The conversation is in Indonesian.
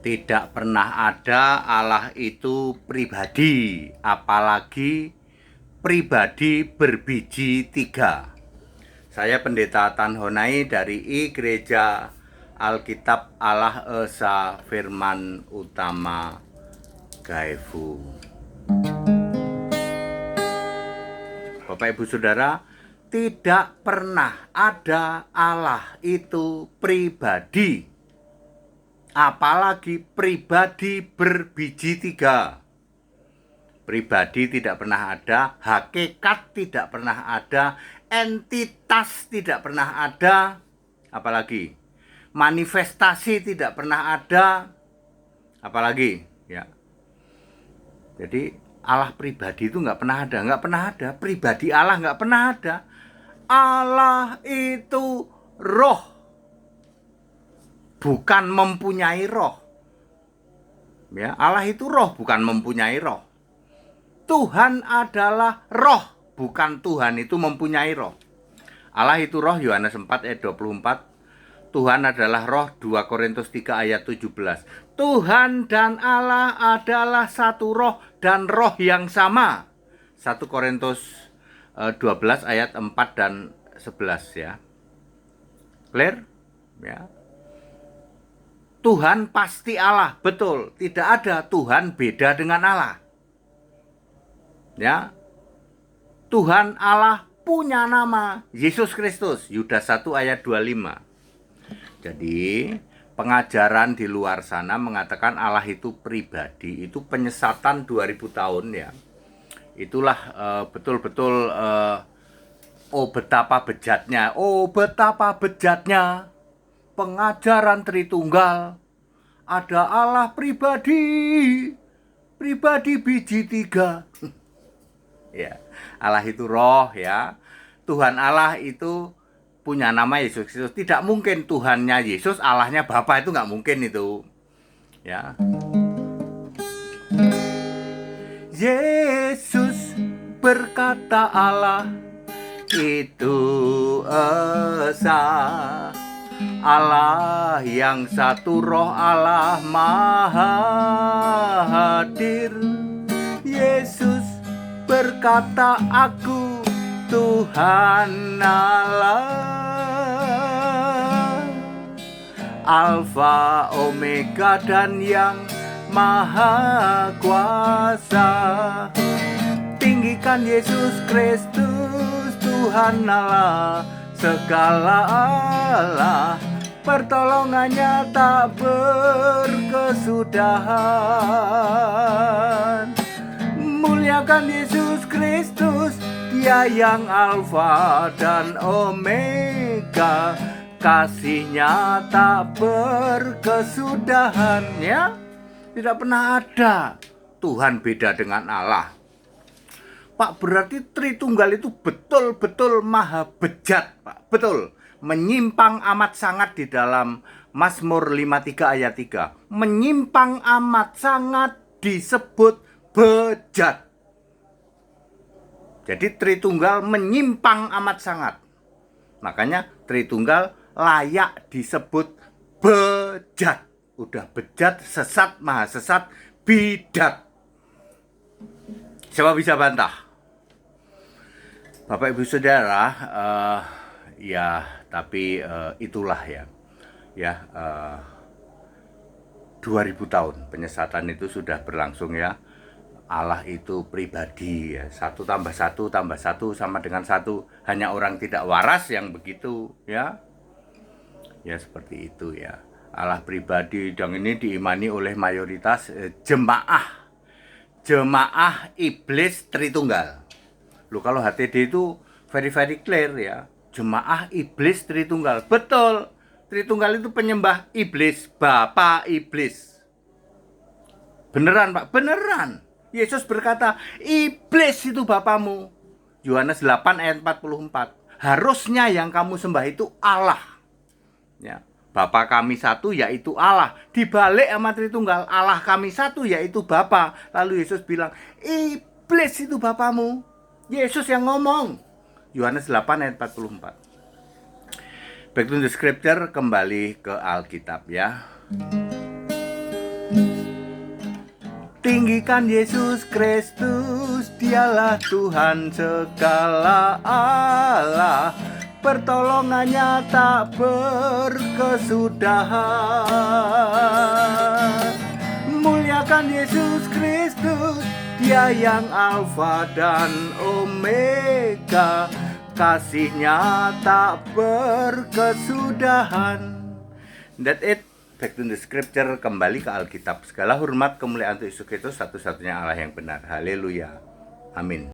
Tidak pernah ada Allah itu pribadi, apalagi pribadi berbiji tiga. Saya Pendeta Tan Honai dari I Gereja Alkitab Allah Esa Firman Utama Gaefu. Bapak Ibu Saudara, tidak pernah ada Allah itu pribadi, apalagi pribadi berbiji tiga. Pribadi tidak pernah ada, hakikat tidak pernah ada, entitas tidak pernah ada, apalagi manifestasi tidak pernah ada, apalagi ya. Jadi Allah pribadi itu nggak pernah ada, pribadi Allah nggak pernah ada. Allah itu roh, bukan mempunyai roh. Ya, Allah itu roh, bukan mempunyai roh. Tuhan adalah roh, bukan Tuhan itu mempunyai roh. Allah itu roh, Yohanes 4 ayat 24. Tuhan adalah roh, 2 Korintus 3 ayat 17. Tuhan dan Allah adalah satu roh dan roh yang sama. 1 Korintus 12 ayat 4 dan 11 ya. Clear? Ya. Tuhan pasti Allah, betul. Tidak ada Tuhan beda dengan Allah. Ya. Tuhan Allah punya nama Yesus Kristus, Yudas 1 ayat 25. Jadi, pengajaran di luar sana mengatakan Allah itu pribadi, itu penyesatan 2000 tahun ya. Itulah betul-betul oh betapa bejatnya pengajaran Tritunggal. Ada Allah pribadi biji tiga. Ya, Allah itu roh ya. Tuhan Allah itu punya nama Yesus Kristus. Tidak mungkin Tuhannya Yesus, Allahnya Bapa, itu nggak mungkin itu. Ya. Yesus berkata Allah itu esa. Allah yang satu roh, Allah maha hadir. Yesus berkata aku Tuhan Allah, Alfa Omega dan yang maha kuasa. Tinggikan Yesus Kristus Tuhan Allah, segala Allah, pertolongannya tak berkesudahan. Muliakan Yesus Kristus, Dia yang Alfa dan Omega, kasihnya tak berkesudahan ya. Tidak pernah ada Tuhan beda dengan Allah. Pak, berarti Tritunggal itu betul-betul maha bejat, Pak. Betul. Menyimpang amat sangat di dalam Mazmur 53 ayat 3. Menyimpang amat sangat disebut bejat. Jadi Tritunggal menyimpang amat sangat. Makanya Tritunggal layak disebut bejat. Udah bejat, sesat, maha sesat, bidat. Siapa bisa bantah? Bapak Ibu Saudara, tapi itulah ya. 2000 tahun penyesatan itu sudah berlangsung ya. Allah itu pribadi ya. 1 tambah 1 tambah 1 sama dengan 1. Hanya orang tidak waras yang begitu ya. Ya seperti itu ya. Allah pribadi dan ini diimani oleh mayoritas jemaah iblis Tritunggal. Loh, kalau HTD itu very clear ya. Jemaah iblis Tritunggal. Betul. Tritunggal itu penyembah iblis, Bapa iblis. Beneran, Pak, beneran. Yesus berkata, iblis itu bapamu. Yohanes 8 ayat 44. Harusnya yang kamu sembah itu Allah. Ya. Bapa kami satu yaitu Allah. Dibalik sama Tritunggal, Allah kami satu yaitu Bapa. Lalu Yesus bilang, iblis itu bapamu. Yesus yang ngomong. Yohanes 8 ayat 44. Back to the scripture, kembali ke Alkitab ya. Tinggikan Yesus Kristus, dialah Tuhan segala Allah. Pertolongannya tak berkesudahan. Muliakan Yesus Kristus, Dia yang Alfa dan Omega. Kasihnya tak berkesudahan. That it. Back to the scripture, kembali ke Alkitab. Segala hormat kemuliaan untuk Yesus Kristus, satu-satunya Allah yang benar. Haleluya. Amin.